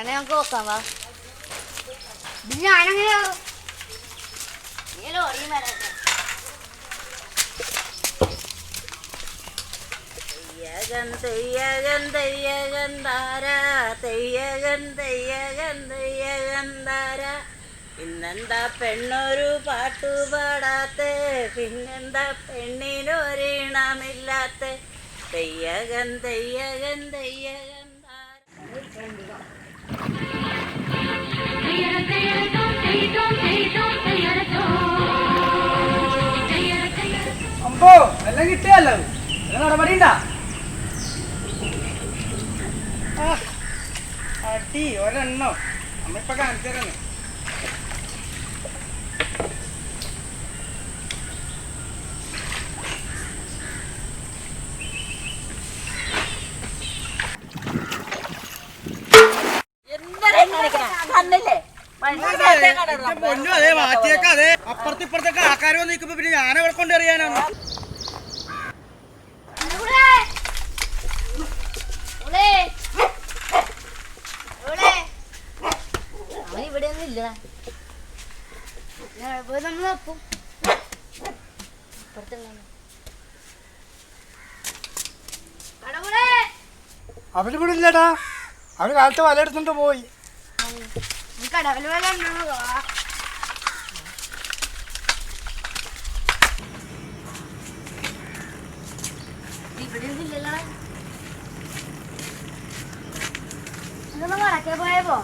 അവനെ നമുക്ക് നോക്കാം വാ. ഞാനങ്ങനെ ഇന്നെന്താ പെണ്ണൊരു പാട്ടുപാടാത്തെ, പിന്നെന്താ പെണ്ണിനൊരീണമില്ലാത്തെ. തെയ്യകൻ തെയ്യകൻ തെയ്യകൻ അമ്പോ എല്ലാം കിട്ടിയല്ലോ. നടപടി ഉണ്ടാ അടി ഒരെണ്ണോ അമ്മ ഇപ്പൊ കാണിച്ചു തരാണ്. പൊന്നു അതെ മാറ്റിയേക്ക. അതെ അപ്പുറത്തിപ്പുറത്തൊക്കെ ആൾക്കാർ വന്ന് നിൽക്കുമ്പോ പിന്നെ ഞാനവിടെ കൊണ്ടറിയാനാണ്. ഇവിടെ ഒന്നും ഇല്ല. അവര് ഇവിടെ ഇല്ലടാ. അവര് കാലത്ത് വല എടുത്തോണ്ട് പോയി. കടവല് വല ഇവിടെ ഒന്നും ഇല്ലല്ലോ. ഇതൊന്ന് വടക്കേ പോയപ്പോ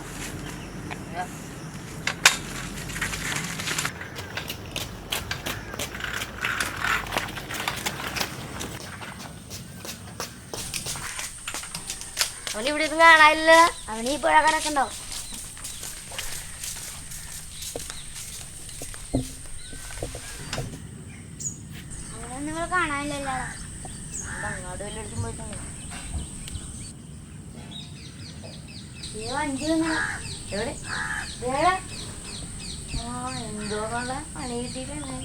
അവനിവിടെ ഒന്നും കാണാനില്ല. അവന് ഈ പുഴ കിടക്കണ്ടാവും. അങ്ങനെ നിങ്ങൾ കാണാനില്ലല്ലോ. അങ്ങോട്ട് വല്ലയിടത്തും പോയിട്ടുണ്ട്. വണ്ടി എവിടെ എന്തോന്നുള്ള പണി കിട്ടിയിട്ടുണ്ട്.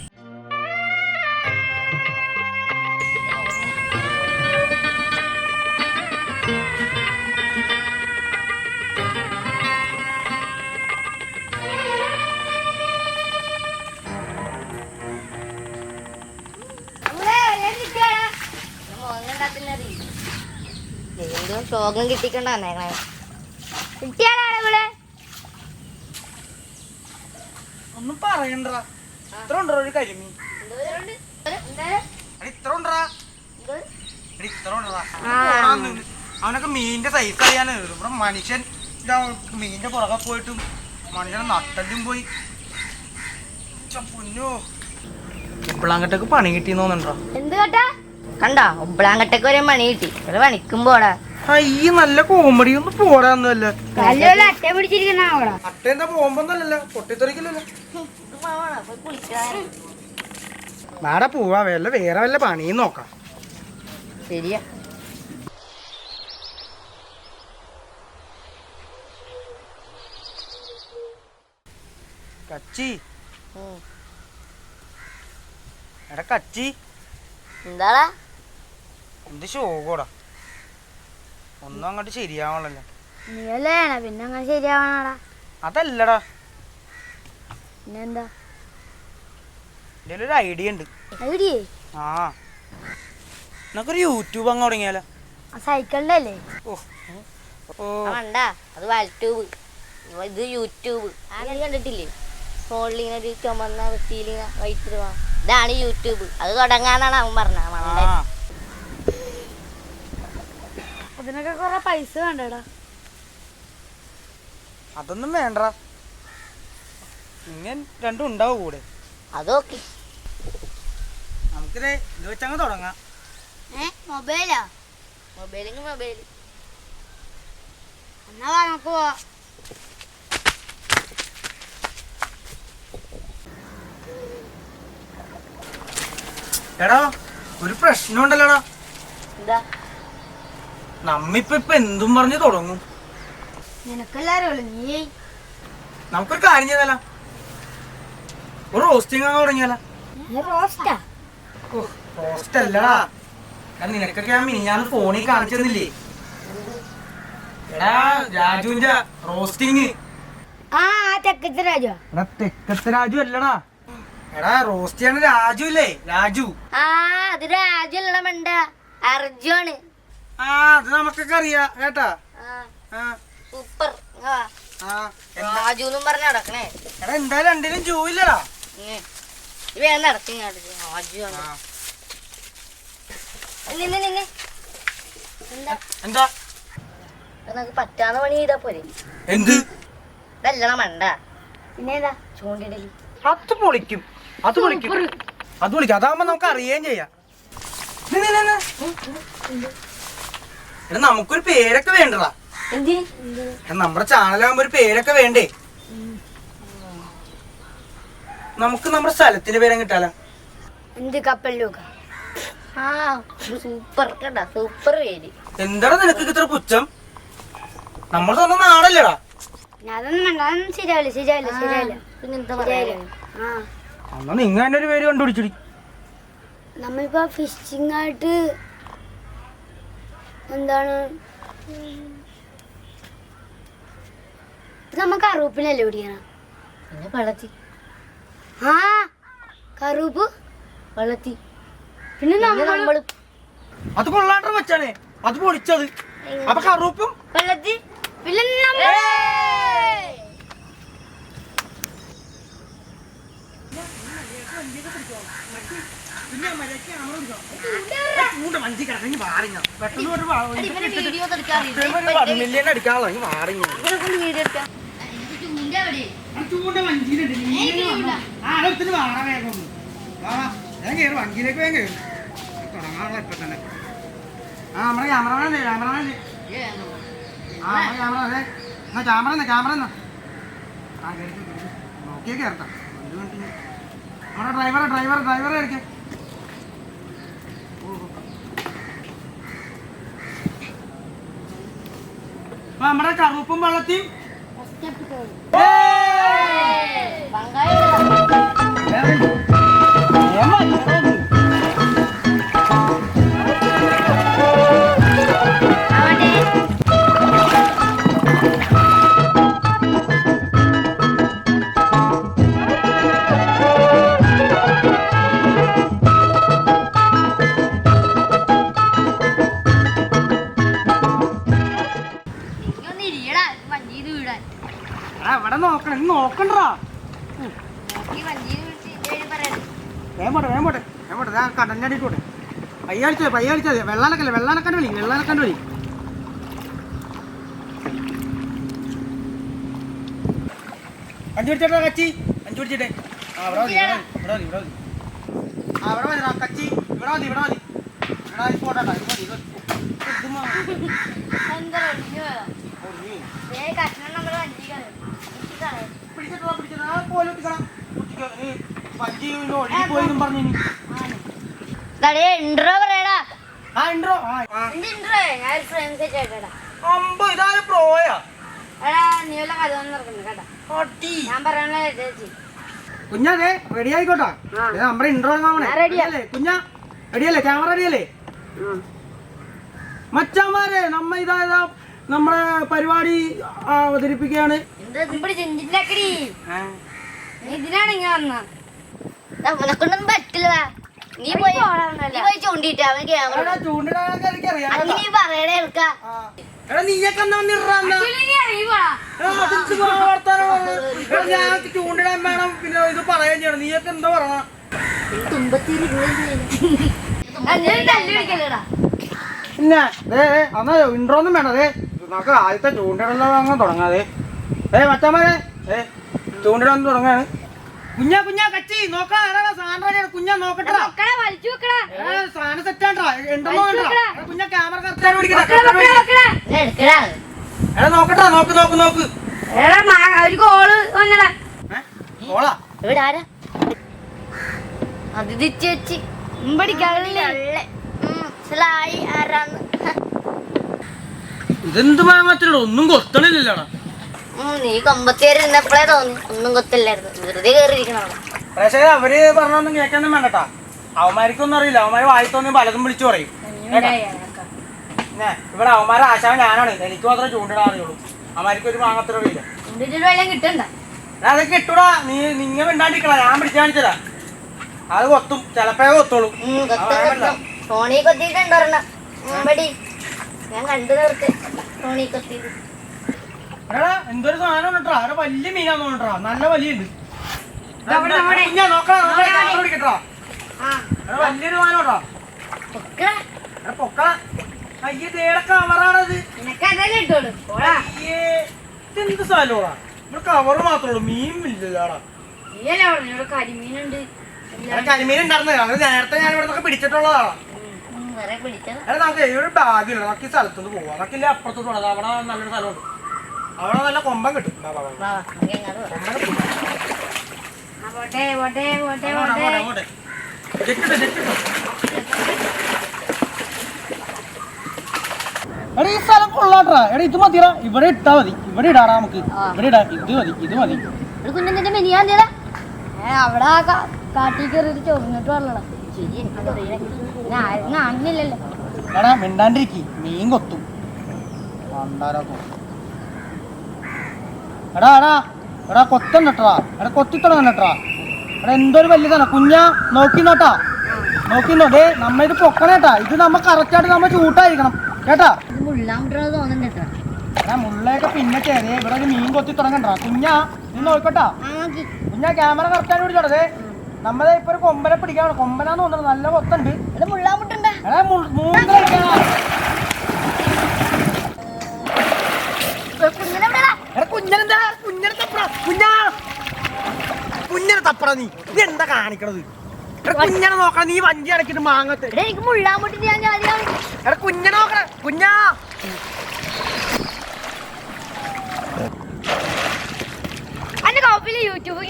ശോകം കിട്ടിക്കണ്ട വന്നേക്കണേ. കിട്ടിയാളെ ഒന്നും പറയണ്ട. ഇത്ര ഉണ്ടോ ഒരു കരിമീൻ? ഇത്ര ഉണ്ടോ? ഇത്ര ഉണ്ടോ? അവനൊക്കെ മീനിന്റെ സൈസ് അറിയാന്. ഇവിടെ മനുഷ്യൻ മീനിന്റെ പുറകെ പോയിട്ടും മനുഷ്യനെ നട്ടല്ലും പോയി. പൊന്നോ ഉപ്പിളാങ്കട്ടക്ക് പണി കിട്ടിയെന്ന് തോന്നുന്നുണ്ടോ? എന്ത് കേട്ടാ കണ്ടാ? ഉപ്പിളാങ്കട്ടക്ക് വരെ പണി കിട്ടി. പണിക്കുമ്പോടാ ഈ നല്ല കോമഡി ഒന്നും പോടാന്നല്ല. അട്ട പിടിച്ചിരിക്കുന്ന അട്ട എന്താ പോകുമ്പോന്നല്ലോ പൊട്ടിത്തെറിക്കില്ലല്ലോ. നാടെ പോവാ. വേറെ വല്ല പണിയും നോക്കാം. ശരിയാ. കച്ചി എടാ കച്ചി എന്താടാ എന്ത് ശോകോടാ. ഒന്നും അങ്ങോട്ട് ശരിയാവണല്ലോ. നീയല്ലേ പിന്നെ അങ്ങനെ ശരിയാവണടാ. അതല്ലടാ പിന്നെന്താ? എൻ്റെ ഒരു ഐഡിയ ഉണ്ട്. ഐഡിയ? ആ നമുക്കൊരു യൂട്യൂബ് അങ്ങ് തുടങ്ങിയാലോ? സൈക്കിളിന്റെ അല്ലേ? വേണ്ട, അത് വൽട്യൂബ്. ഇത് യൂട്യൂബ്. ആരും കണ്ടിട്ടില്ലേ? ഫോണിലിങ്ങനെ ഒരു ചുമന്ന വൃത്തിയിലിങ്ങനെ വൈറ്റ് ഇതാണ് യൂട്യൂബ്. അത് തുടങ്ങാന്നാണ് അവൻ പറഞ്ഞത്. മണ്ടൻ. അതിനൊക്കെ കൊറേ പൈസ വേണ്ടടാ. അതൊന്നും വേണ്ട, ഇങ്ങനെ രണ്ടും ഉണ്ടാവും കൂടെ. അതൊക്കെ നമുക്കിത് ഇത് വെച്ചങ്ങ് തുടങ്ങാം. മൊബൈലാ? മൊബൈലിങ് മൊബൈൽ. എന്നാ നമുക്ക് പോവാ. എടാ ഒരു പ്രശ്നം ഉണ്ടല്ലോടാ. എന്താ? നമ്മിപ്പോ എന്തും പറഞ്ഞ് തുടങ്ങും. നിനക്കെല്ലാരും ഉള്ളു, നീ നമുക്കൊരു കാര്യം ചെയ്താലോ, ഒരു റോസ്റ്റിംഗ് അങ്ങ് തുടങ്ങിയാലോ. റോസ്റ്റാ? റോസ്റ്റ് അല്ലടാ, നിനക്കൊക്കെ ഞാൻ മിനിഞ്ഞാന്ന് ഫോണിൽ കാണിച്ചു തന്നില്ലേ. എടാ രാജുവിന്റെ റോസ്റ്റിംഗ്. ആ തെക്കത്തെ രാജു. എടാ തെക്കത്തെ രാജു അല്ലടാ, എടാ റോസ്റ്റ് ചെയ്യണ രാജു ഇല്ലേ, രാജു. ആ അത് രാജു അല്ലട മണ്ട, അർജുനാണ്. ആ അത് നമുക്കൊക്കെ അറിയാ കേട്ടാ. സൂപ്പർ. ആ രാജു എന്നും പറഞ്ഞ നടക്കണേ. എടാ എന്തായാലും രണ്ടിനും ജോ ഇല്ലടാ. വേഗം നടത്തി. രാജു ആണ്. നിന്നെ നിന്നെ എന്താ എന്താ നമുക്ക് പറ്റാത്ത പണി ചെയ്താ പോരെ. എന്ത്? ഇതല്ലണ മണ്ട. പിന്നെ ഏതാ? ചൂണ്ടിടല്. അത് പൊളിക്കും, അത് പൊളിക്കും, അത് പൊളിക്കും. അതാവുമ്പോ നമുക്ക് അറിയുകയും ചെയ്യാം. എടാ നമുക്കൊരു പേരൊക്കെ വേണ്ടടാ. എന്തിന്? നമ്മുടെ ചാനലാകുമ്പോ ഒരു പേരൊക്കെ വേണ്ടേ. നമുക്ക് നമ്മുടെ സ്ഥലത്തിന്റെ പേരും കിട്ടാലോ. എന്ത് കപ്പലിലൂക്ക? ആ സൂപ്പർ കേട്ടാ, സൂപ്പർ പേര്. എന്താടാ നിനക്ക് ഇത്ര പുച്ഛം? നമ്മൾ സ്വന്തം നാടല്ലടാ. അതൊന്നും വേണ്ട, അതൊന്നും ശരിയാവില്ല, ശരിയാവില്ല, ശരിയാവില്ല. പിന്നെന്താ പറയാ? ആ എന്നാ നിങ്ങ തന്നെ ഒരു പേര് കണ്ടുപിടിച്ചിടി. നമ്മളിപ്പോ ഫിഷിംഗ് ആയിട്ട് എന്താണ് നമുക്ക് കറുപ്പിനല്ലേ പിടിക്കണം? പിന്നെ വെള്ളത്തി. ആ കറുപ്പ് വെള്ളത്തി. പിന്നെ നമ്മള് അത് കൊള്ളാണ്ട വെച്ചാണേ, അത് പൊളിച്ചത്. അപ്പൊ കറുപ്പും വെള്ളത്തി. പിന്നെ വീഡിയോ വഞ്ചിയിലേക്ക് വേഗം തുടങ്ങാനുള്ള ഇപ്പൊ തന്നെ. ആ നമ്മുടെ ക്യാമറമാനല്ലേ, ക്യാമറമാനല്ലേ. ആ നമ്മുടെ ക്യാമറ അതെ. എന്നാ ക്യാമറ എന്നാ, ക്യാമറ എന്നാ. ആ കയറി നോക്കിയേ കയറട്ടാ. നമ്മുടെ ഡ്രൈവറെ എടുക്കേ. അപ്പൊ നമ്മുടെ കറുപ്പും വെള്ളത്തിയും അവിടെ നോക്കണം, ഇന്ന് നോക്കണ്ടാ. വേമ്പോട്ടെ ഞാൻ കടലിൻ്റെ അടിയിട്ടോട്ടെ. പയ്യടിച്ചത് വെള്ളാനക്കണ്ട് വിളി. അഞ്ചു പിടിച്ചോട്ടാ കച്ചി, അഞ്ചു പിടിച്ചിട്ടേ. ആ ഇവിടെ മതി കച്ചി, ഇവിടെ മതി പോട്ടാ. ഇൻട്രോ പറയടാ. കുഞ്ഞാതെ റെഡി ആയിക്കോട്ടാ. നമ്മുടെ ഇൻട്രോ റെഡിയല്ലേ കുഞ്ഞാ? റെഡിയല്ലേ? ക്യാമറ റെഡിയല്ലേ? മച്ചാമാരെ നമ്മ ഇതാ നമ്മുടെ പരിപാടി അവതരിപ്പിക്കുകയാണ്. ഇതിനാണ് ഇങ്ങനെ വന്ന കൊണ്ടൊന്നും പറ്റില്ല. നീ പോയി ചൂണ്ടിട്ട് അവൻ ക്യാമറ ചൂണ്ടിടാനൊക്കെ എനിക്കറിയാം. നീ പറയണേ എടുക്ക. നീയൊക്കെ ചൂണ്ടിടാൻ വേണം, പിന്നെ ഇത് പറയാൻ ചെയ്യണം. നീയൊക്കെ എന്താ പറയണ? തുമ്പത്തിരി പിന്നെ അന്ന് ഇൻട്രോ ഒന്നും വേണ്ടതേ നമുക്ക് ആദ്യത്തെ ചൂണ്ടിടലോ അങ്ങ് തുടങ്ങാതെ മച്ചന്മാരെ ചൂണ്ടിടൊന്നും തുടങ്ങാണ് കുഞ്ഞാ കുഞ്ഞാ കച്ചി നോക്കാം സാധനം കുഞ്ഞാ നോക്കട്ടാ സാധനം സെറ്റാണ്ടാ ഉണ്ടോ കുഞ്ഞാ ക്യാമറ കറക്റ്റാണ് എടാ നോക്കട്ടാ നോക്ക് നോക്ക് നോക്ക് ഒരു കോള് വന്നടാ ഓളാ ഇവിടെ ആരാ അതിഥി ചേച്ചി ആരാന്ന് ഇതെന്ത് മാങ്ങത്തിലോ ഒന്നും കൊത്തണില്ലല്ലോടാ നീ കൊമ്പത്തേരി നിന്നപ്പോഴേ തോന്നി ഒന്നും കൊത്തില്ലായിരുന്നു വെറുതെ കയറിയിരിക്കണം പക്ഷേ അവര് പറഞ്ഞൊന്നും കേൾക്കാനും വേണ്ടട്ടാ അവന്മാർക്കൊന്നും അറിയില്ല അവന്മാര് വായി തോന്നി പലതും വിളിച്ചു പറയും ഇവിടെ അവന്മാരെ ആശാവൻ ഞാനാണ് എനിക്ക് മാത്രമേ ചൂണ്ടിടാൻ അറിയുള്ളൂ അവന്മാർക്ക് ഒരു മാങ്ങത്തിലറിയില്ല കിട്ടണ്ട അതൊക്കെ ഇട്ടൂടാ നീ നിങ്ങ മിണ്ടാണ്ടിരിക്കണ ഞാൻ പിടിച്ചു കാണിച്ചതാ അത് കൊത്തും ചിലപ്പോ കൊത്തോളൂ ഫോണി കൊത്തിയിട്ടുണ്ടോരണ ഞാൻ കണ്ടു നിർത്തി ഫോണി കൊത്തിയത് എടാ എന്തൊരു സാധനം കേട്ടോ അവിടെ വലിയ മീനാന്ന് കേട്ടോ നല്ല വലിയുണ്ട് വലിയൊരു സാധനം കേട്ടോ പൊക്കള അയ്യേ തേടെ കവറാണത് എന്ത് സ്ഥലമാടാ ഇവിടെ കവറ് മാത്രമേ ഉള്ളൂ മീൻ ഇല്ലല്ലോടാ കരിമീനുണ്ട് കരിമീൻ ഉണ്ടായിരുന്നു അത് നേരത്തെ ഞാൻ ഇവിടെ പിടിച്ചിട്ടുള്ളതാണ് എടാ നമുക്ക് ഒരു ബാഗില്ല നമുക്ക് ഈ സ്ഥലത്തുനിന്ന് പോവാം നമുക്കില്ല അപ്പുറത്തോട്ട് പോകണം അവിടെ നല്ലൊരു സ്ഥലമുണ്ട് അവിടെ നല്ല കൊമ്പൻ കിട്ടും എടാ ഈ സ്ഥലം കൊള്ളാട്ടാ എടാ ഇത് മതിയാ ഇവിടെ ഇട്ടാ മതി ഇവിടെ ഇടാടാ നമുക്ക് ഇവിടെ ഇടാ ഇത് മതി കുഞ്ഞിന്റെ മെനിയാന്തേടാ അവിടെ കാട്ടി കയറിയിട്ട് ചൊറിഞ്ഞിട്ട് പറഞ്ഞടാ കാണുന്നില്ലല്ലോ എടാ മിണ്ടാണ്ടിരിക്കി മീൻ കൊത്തും എടാ എടാ എടാ കൊത്തണ്ടട്ടാ എടാ കൊത്തിത്തുടങ്ങണ്ടട്ടാ എടാ എന്തൊരു വലിയതാണ് കുഞ്ഞാ നോക്കിന്നോട്ടാ നോക്കിന്നോ ദേ നമ്മ ഇത് പൊക്കണേട്ടാ ഇത് നമ്മ കറക്റ്റായിട്ട് നമ്മ ചൂട്ടായിരിക്കണം കേട്ടാ ഇത് മുള്ളാമുട്ടത് തോന്നണ്ടേട്ടാ എടാ മുള്ളയൊക്കെ പിന്നെ ചേരേ ഇവിടെ ഒരു മീൻ കൊത്തി തുടങ്ങണ്ടാ കുഞ്ഞാ നീ നോക്കട്ടാ കുഞ്ഞാ ക്യാമറ കറക്റ്റായിട്ട് പിടിച്ചോടേ നമ്മളെ ഇപ്പൊ ഒരു കൊമ്പനെ പിടിക്കാണ് കൊമ്പനാന്ന് തോന്നുന്നത് നല്ല കൊത്തുണ്ട് ഇത് മുള്ളാമുട്ടുണ്ടേ എടാ കുഞ്ഞനെ തപ്പട നീ എന്താ കാണിക്കണത് കുഞ്ഞനെ നോക്കണം നീ വഞ്ചി അടക്കിട്ട് മാങ്ങത്ത് എനിക്ക് മുള്ളാമുട്ടിട്ട് ഞാൻ എടാ കുഞ്ഞനെ നോക്കണ കുഞ്ഞാ അന്റെ കോപ്പില് യൂട്യൂബ്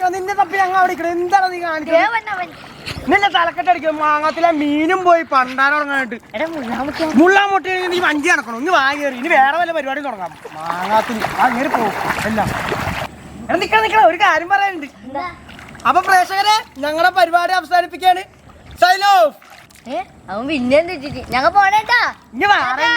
നിന്നെ തപ്പി ഞങ്ങൾ അവിടെ എന്താണ് നീ കാണിക്കുന്നത് നിന്നെ തലക്കെട്ടടിക്കും മാങ്ങത്തിലെ മീനും പോയി പണ്ടാരം തുടങ്ങാനായിട്ട് മുള്ളാമുട്ടി നീ വഞ്ചി നടക്കണം ഇനി വാങ്ങേറി ഇനി വേറെ വല്ല പരിപാടി തുടങ്ങാം മാങ്ങാത്തിന് അങ്ങനെ പോകും എല്ലാം എടാ നിക്കണം ഒരു കാര്യം പറയാനുണ്ട് അപ്പൊ പ്രേക്ഷകരെ ഞങ്ങളുടെ പരിപാടി അവസാനിപ്പിക്കാണ് സൈൻ ഓഫ് അവൻ പിന്നെ തെറ്റിട്ട് ഞങ്ങൾ പോണേട്ടാ ഇനി വേറെ